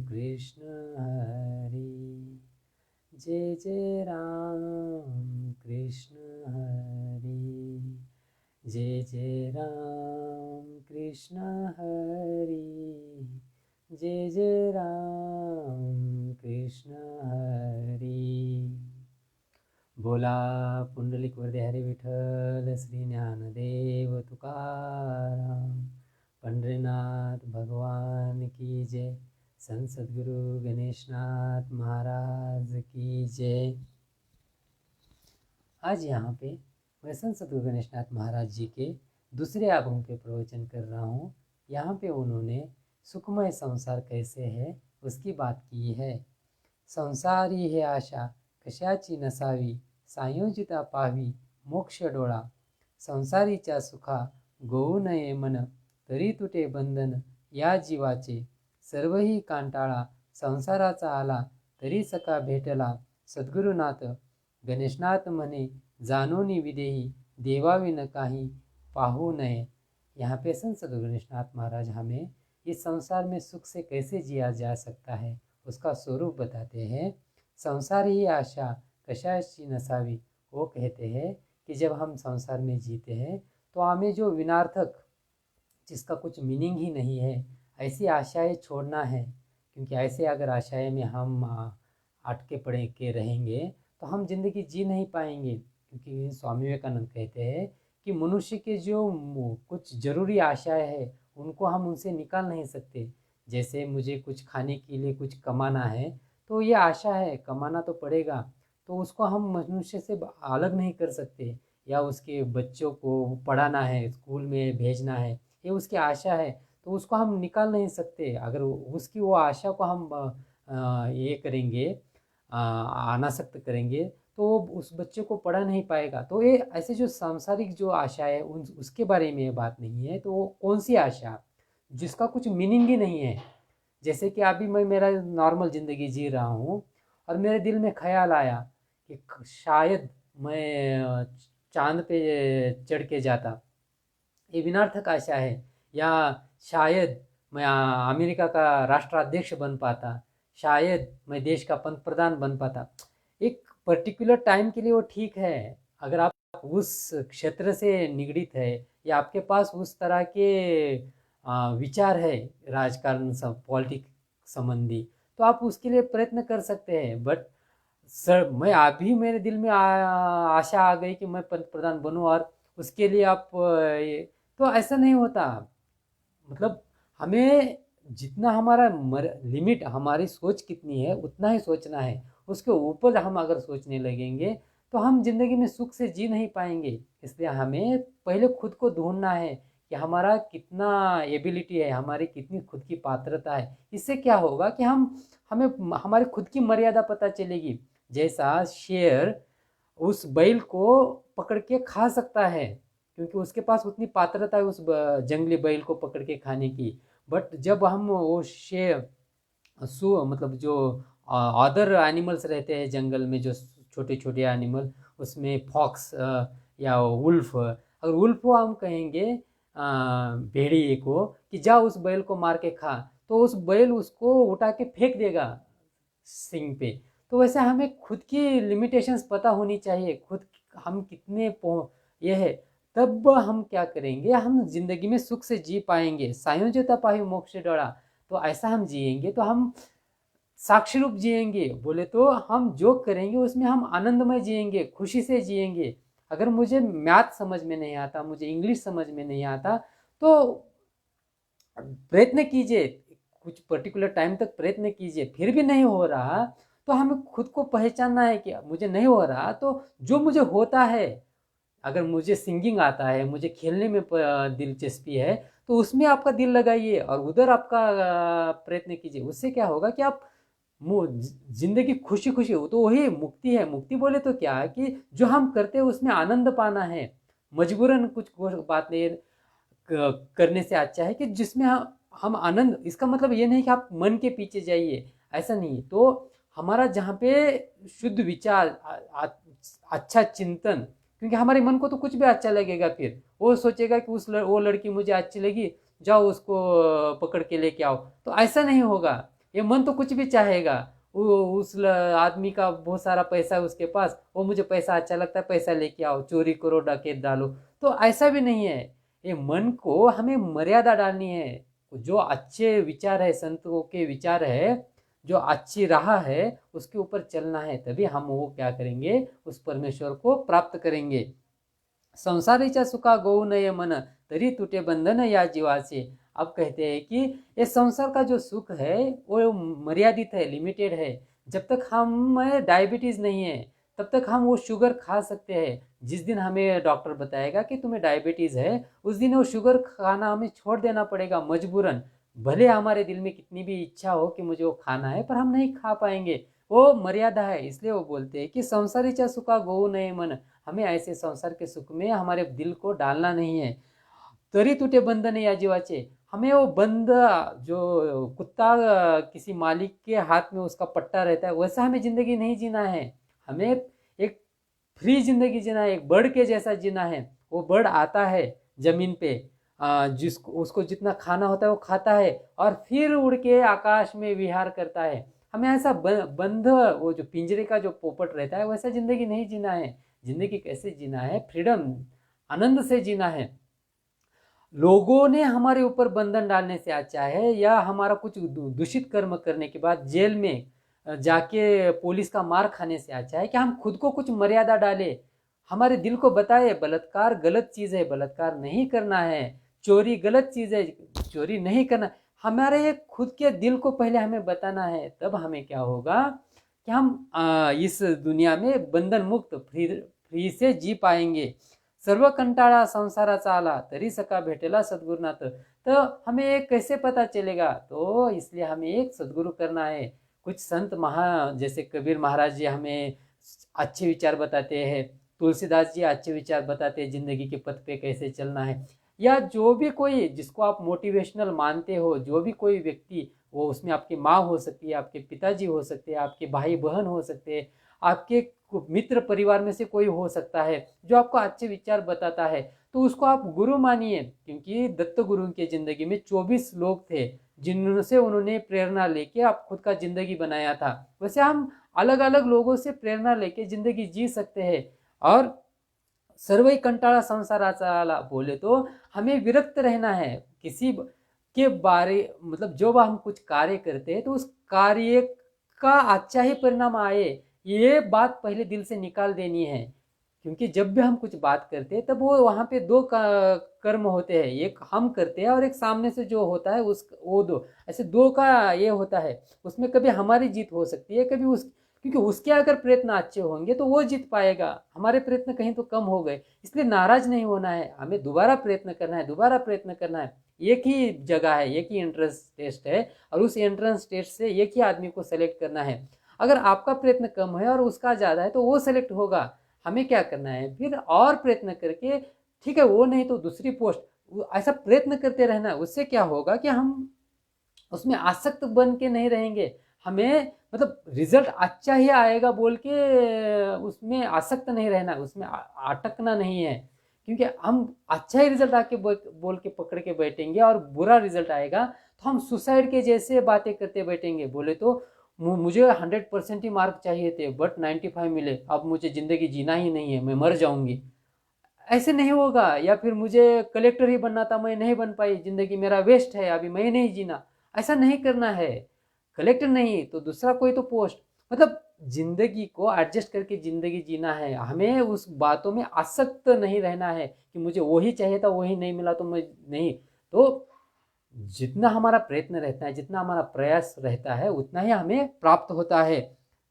कृष्ण हरि, जय जय राम कृष्ण हरि, जय जय राम कृष्ण हरि, जय जय राम कृष्ण हरि। बोला पुंडलिक वरदे हरी विठ्ठल, श्री ज्ञानदेव तुकाराम, पंढरीनाथ भगवान की जय, संत सद्गुरु गणेशनाथ महाराज की जय। आज यहाँ पे मैं संत सद्गुरु गणेशनाथ महाराज जी के दूसरे आगम पे प्रवचन कर रहा हूँ। यहाँ पे उन्होंने सुखमय संसार कैसे है उसकी बात की है। संसारी है आशा कशाची नसावी, संयोजिता पावी मोक्ष डोळा, संसारीच्या सुखा गोवू नये मन, तरी तुटे बंधन या जीवाचे, सर्वही कांटाळा संसाराचा आला, तरी सखा भेटला सद्गुरुनाथ, गणेशनाथ म्हणे जानोनी विदेही, देवाविन काही पाहू नये। यहाँ पे संत सद्गुरु गणेशनाथ महाराज हमें इस संसार में सुख से कैसे जिया जा सकता है उसका स्वरूप बताते हैं। संसार ही आशा कशाची नसावी, वो कहते हैं कि जब हम संसार में जीते हैं तो हमें जो विनार्थक, जिसका कुछ मीनिंग ही नहीं है, ऐसी आशाएं छोड़ना है। क्योंकि ऐसे अगर आशाएं में हम अटके पड़े के रहेंगे तो हम जिंदगी जी नहीं पाएंगे। क्योंकि स्वामी विवेकानंद कहते हैं कि मनुष्य के जो कुछ ज़रूरी आशाएं हैं उनको हम उनसे निकाल नहीं सकते। जैसे मुझे कुछ खाने के लिए कुछ कमाना है तो ये आशा है, कमाना तो पड़ेगा, तो उसको हम मनुष्य से अलग नहीं कर सकते। या उसके बच्चों को पढ़ाना है, स्कूल में भेजना है, ये उसकी आशा है, तो उसको हम निकाल नहीं सकते। अगर उसकी वो आशा को हम ये करेंगे, अनासक्त करेंगे, तो वो उस बच्चे को पढ़ा नहीं पाएगा। तो ये ऐसे जो सांसारिक जो आशा है उसके बारे में ये बात नहीं है। तो वो कौन सी आशा जिसका कुछ मीनिंग ही नहीं है। जैसे कि अभी मैं मेरा नॉर्मल ज़िंदगी जी रहा हूँ और मेरे दिल में ख्याल आया कि शायद मैं चांद पे चढ़ के जाता, ये विनार्थक आशा है। या शायद मैं अमेरिका का राष्ट्राध्यक्ष बन पाता, शायद मैं देश का पंत प्रधान बन पाता। एक पर्टिकुलर टाइम के लिए वो ठीक है। अगर आप उस क्षेत्र से निगडित है या आपके पास उस तरह के विचार है राजकारण सब पॉलिटिक्स संबंधी, तो आप उसके लिए प्रयत्न कर सकते हैं। बट सर, मैं अभी मेरे दिल में आशा आ गई कि मैं पंत प्रधान बनूं और उसके लिए आप तो ऐसा नहीं होता। मतलब हमें जितना हमारा लिमिट, हमारी सोच कितनी है उतना ही सोचना है। उसके ऊपर हम अगर सोचने लगेंगे तो हम जिंदगी में सुख से जी नहीं पाएंगे। इसलिए हमें पहले खुद को ढूंढना है कि हमारा कितना एबिलिटी है, हमारी कितनी खुद की पात्रता है। इससे क्या होगा कि हमें हमारी खुद की मर्यादा पता चलेगी। जैसा शेर उस बैल को पकड़ के खा सकता है क्योंकि उसके पास उतनी पात्रता है उस जंगली बैल को पकड़ के खाने की। बट जब हम वो शेर मतलब जो अदर एनिमल्स रहते हैं जंगल में, जो छोटे छोटे एनिमल, उसमें फॉक्स या वुल्फ, अगर वुल्फ को हम कहेंगे भेड़िए को कि जा उस बैल को मार के खा, तो उस बैल उसको उठा के फेंक देगा सिंग पे। तो वैसे हमें खुद की लिमिटेशंस पता होनी चाहिए, खुद हम कितने ये है, तब हम क्या करेंगे, हम जिंदगी में सुख से जी पाएंगे। संयोजता पाहि मोक्ष डोळा, तो ऐसा हम जिएंगे तो हम साक्षी रूप जिएंगे। बोले तो हम जो करेंगे उसमें हम आनंदमय जिएंगे, खुशी से जिएंगे। अगर मुझे मैथ समझ में नहीं आता, मुझे इंग्लिश समझ में नहीं आता, तो प्रयत्न कीजिए, कुछ पर्टिकुलर टाइम तक प्रयत्न कीजिए, फिर भी नहीं हो रहा तो हमें खुद को पहचानना है कि मुझे नहीं हो रहा, तो जो मुझे होता है, अगर मुझे सिंगिंग आता है, मुझे खेलने में दिलचस्पी है, तो उसमें आपका दिल लगाइए और उधर आपका प्रयत्न कीजिए। उससे क्या होगा कि आप जिंदगी खुशी खुशी हो, तो वही मुक्ति है। मुक्ति बोले तो क्या है कि जो हम करते हैं उसमें आनंद पाना है, मजबूरन कुछ बात नहीं करने से अच्छा है कि जिसमें हम आनंद, इसका मतलब ये नहीं कि आप मन के पीछे जाइए, ऐसा नहीं। तो हमारा जहाँ पे शुद्ध विचार, अच्छा चिंतन, क्योंकि हमारे मन को तो कुछ भी अच्छा लगेगा, फिर वो सोचेगा कि वो लड़की मुझे अच्छी लगी जाओ उसको पकड़ के लेके आओ, तो ऐसा नहीं होगा। ये मन तो कुछ भी चाहेगा। उस आदमी का बहुत सारा पैसा है उसके पास, वो मुझे पैसा अच्छा लगता है, पैसा लेके आओ, चोरी करो, डकैत डालो, तो ऐसा भी नहीं है। ये मन को हमें मर्यादा डालनी है। जो अच्छे विचार है, संतों के विचार है, जो अच्छी राह है, उसके ऊपर चलना है, तभी हम वो क्या करेंगे, उस परमेश्वर को प्राप्त करेंगे। संसारीच्या सुखा गौ नये मन, तरी तुटे बंधन या जीवाचे। अब कहते हैं कि ये संसार का जो सुख है वो मर्यादित है, लिमिटेड है। जब तक हम डायबिटीज़ नहीं है तब तक हम वो शुगर खा सकते हैं। जिस दिन हमें डॉक्टर बताएगा कि तुम्हें डायबिटीज़ है, उस दिन वो शुगर खाना हमें छोड़ देना पड़ेगा मजबूरन। भले हमारे दिल में कितनी भी इच्छा हो कि मुझे वो खाना है, पर हम नहीं खा पाएंगे, वो मर्यादा है। इसलिए वो बोलते हैं कि संसारीच्या सुखा गो नये मन, हमें ऐसे संसार के सुख में हमारे दिल को डालना नहीं है। तरी तुटे बंधन या जीवाचे, हमें वो बंद, जो कुत्ता किसी मालिक के हाथ में उसका पट्टा रहता है, वैसा हमें ज़िंदगी नहीं जीना है। हमें एक फ्री ज़िंदगी जीना है, एक बर्ड के जैसा जीना है। वो बर्ड आता है ज़मीन पे, जिसको उसको जितना खाना होता है वो खाता है और फिर उड़ के आकाश में विहार करता है। हमें ऐसा बंध, वो जो पिंजरे का जो पोपट रहता है, वैसा ज़िंदगी नहीं जीना है। ज़िंदगी कैसे जीना है, फ्रीडम, आनंद से जीना है। लोगों ने हमारे ऊपर बंधन डालने से अच्छा है, या हमारा कुछ दूषित कर्म करने के बाद जेल में जाके पुलिस का मार खाने से अच्छा है कि हम खुद को कुछ मर्यादा डालें। हमारे दिल को बताए बलात्कार गलत चीज़ है, बलात्कार नहीं करना है, चोरी गलत चीज़ है, चोरी नहीं करना। हमारे खुद के दिल को पहले हमें बताना है, तब हमें क्या होगा कि हम इस दुनिया में बंधन मुक्त फ्री से जी पाएंगे। सर्व कंटाळा संसाराचा आला, तरी सका भेटेला सद्गुरुनाथ। तो हमें एक कैसे पता चलेगा, तो इसलिए हमें एक सद्गुरु करना है। कुछ संत जैसे कबीर महाराज जी हमें अच्छे विचार बताते हैं, तुलसीदास जी अच्छे विचार बताते हैं ज़िंदगी के पथ पे कैसे चलना है। या जो भी कोई जिसको आप मोटिवेशनल मानते हो, जो भी कोई व्यक्ति, वो उसमें आपकी माँ हो सकती है, आपके पिताजी हो सकते हैं, आपके भाई बहन हो सकते हैं, आपके मित्र परिवार में से कोई हो सकता है जो आपको अच्छे विचार बताता है, तो उसको आप गुरु मानिए। क्योंकि दत्त गुरु के ज़िंदगी में 24 लोग थे जिनसे उन्होंने प्रेरणा लेके आप खुद का ज़िंदगी बनाया था। वैसे हम अलग अलग लोगों से प्रेरणा लेके ज़िंदगी जी सकते हैं। और सर्वई कंटाळा संसाराचा आला बोले तो हमें विरक्त रहना है किसी के बारे, मतलब जब हम कुछ कार्य करते हैं तो उस कार्य का अच्छा ही परिणाम आए, ये बात पहले दिल से निकाल देनी है। क्योंकि जब भी हम कुछ बात करते हैं तब वो वहाँ पे दो कर्म होते हैं, एक हम करते हैं और एक सामने से जो होता है वो दो, ऐसे दो का ये होता है। उसमें कभी हमारी जीत हो सकती है, कभी क्योंकि उसके अगर प्रयत्न अच्छे होंगे तो वो जीत पाएगा, हमारे प्रयत्न कहीं तो कम हो गए। इसलिए नाराज नहीं होना है, हमें दोबारा प्रयत्न करना है, दोबारा प्रयत्न करना है। एक ही जगह है, एक ही एंट्रेंस टेस्ट है और उस एंट्रेंस टेस्ट से एक ही आदमी को सेलेक्ट करना है। अगर आपका प्रयत्न कम है और उसका ज़्यादा है तो वो सेलेक्ट होगा। हमें क्या करना है, फिर और प्रयत्न करके, ठीक है वो नहीं तो दूसरी पोस्ट, ऐसा प्रयत्न करते रहना है। उससे क्या होगा कि हम उसमें आसक्त बन के नहीं रहेंगे, हमें मतलब रिजल्ट अच्छा ही आएगा बोल के उसमें आसक्त नहीं रहना, उसमें अटकना नहीं है। क्योंकि हम अच्छा ही रिजल्ट आके बोल के पकड़ के बैठेंगे और बुरा रिजल्ट आएगा तो हम सुसाइड के जैसे बातें करते बैठेंगे। बोले तो मुझे 100% ही मार्क चाहिए थे बट 95 मिले, अब मुझे ज़िंदगी जीना ही नहीं है, मैं मर जाऊंगी। ऐसे नहीं होगा। या फिर मुझे कलेक्टर ही बनना था, मैं नहीं बन पाई, ज़िंदगी मेरा वेस्ट है, अभी मैं नहीं जीना। ऐसा नहीं करना है। कलेक्टर नहीं तो दूसरा कोई तो पोस्ट, मतलब ज़िंदगी को एडजस्ट करके ज़िंदगी जीना है। हमें उस बातों में आसक्त नहीं रहना है कि मुझे वही चाहिए था, वही नहीं मिला तो मैं नहीं। तो जितना हमारा प्रयत्न रहता है, जितना हमारा प्रयास रहता है, उतना ही हमें प्राप्त होता है।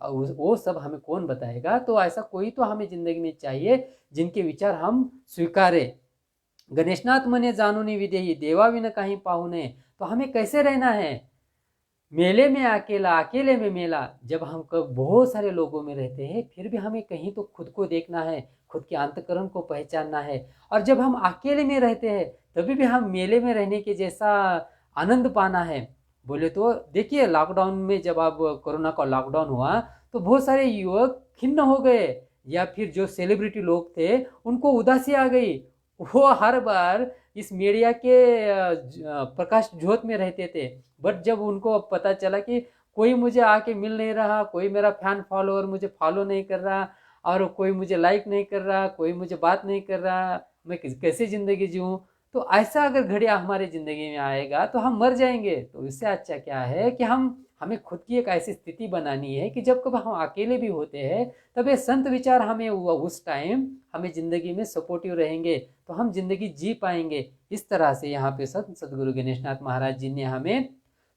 वो सब हमें कौन बताएगा, तो ऐसा कोई तो हमें ज़िंदगी में चाहिए जिनके विचार हम स्वीकारें। गणेशनाथ मने जानुनी विदेही, देवाविन कहीं पाहुने। तो हमें कैसे रहना है, मेले में अकेला, अकेले में मेला। जब हम बहुत सारे लोगों में रहते हैं फिर भी हमें कहीं तो खुद को देखना है, खुद के अंतःकरण को पहचानना है। और जब हम अकेले में रहते हैं तभी भी हम मेले में रहने के जैसा आनंद पाना है। बोले तो देखिए लॉकडाउन में जब अब कोरोना का लॉकडाउन हुआ तो बहुत सारे युवक खिन्न हो गए, या फिर जो सेलिब्रिटी लोग थे उनको उदासी आ गई। वो हर बार इस मीडिया के प्रकाश ज्योत में रहते थे। बट जब उनको पता चला कि कोई मुझे आके मिल नहीं रहा, कोई मेरा फैन फॉलोअर मुझे फॉलो नहीं कर रहा, और कोई मुझे लाइक नहीं कर रहा, कोई मुझे बात नहीं कर रहा, मैं कैसे ज़िंदगी जीऊँ। तो ऐसा अगर घड़िया हमारे ज़िंदगी में आएगा तो हम मर जाएंगे। तो इससे अच्छा क्या है कि हमें खुद की एक ऐसी स्थिति बनानी है कि जब कब हम अकेले भी होते हैं तब ये संत विचार हमें उस टाइम हमें ज़िंदगी में सपोर्टिव रहेंगे, तो हम ज़िंदगी जी पाएंगे। इस तरह से यहाँ पे संत सदगुरु गणेशनाथ महाराज जी ने हमें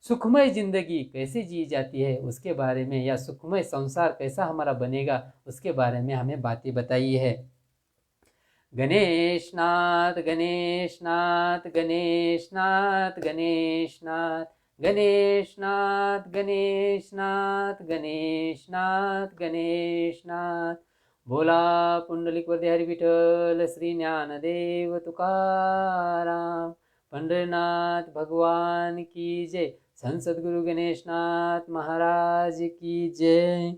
सुखमय ज़िंदगी कैसे जी जाती है उसके बारे में, या सुखमय संसार कैसा हमारा बनेगा उसके बारे में हमें बातें बताई है। गणेशनाथ गणेशनाथ गणेशनाथ गणेशनाथ गणेशनाथ गणेशनाथ गणेशनाथ गणेशनाथ। बोला पुंडलिक वरदे हरि विठ्ठल श्री ज्ञानदेव तुकाराम। पंडरनाथ भगवान की जय। संत सद्गुरु गणेशनाथ महाराज की जय।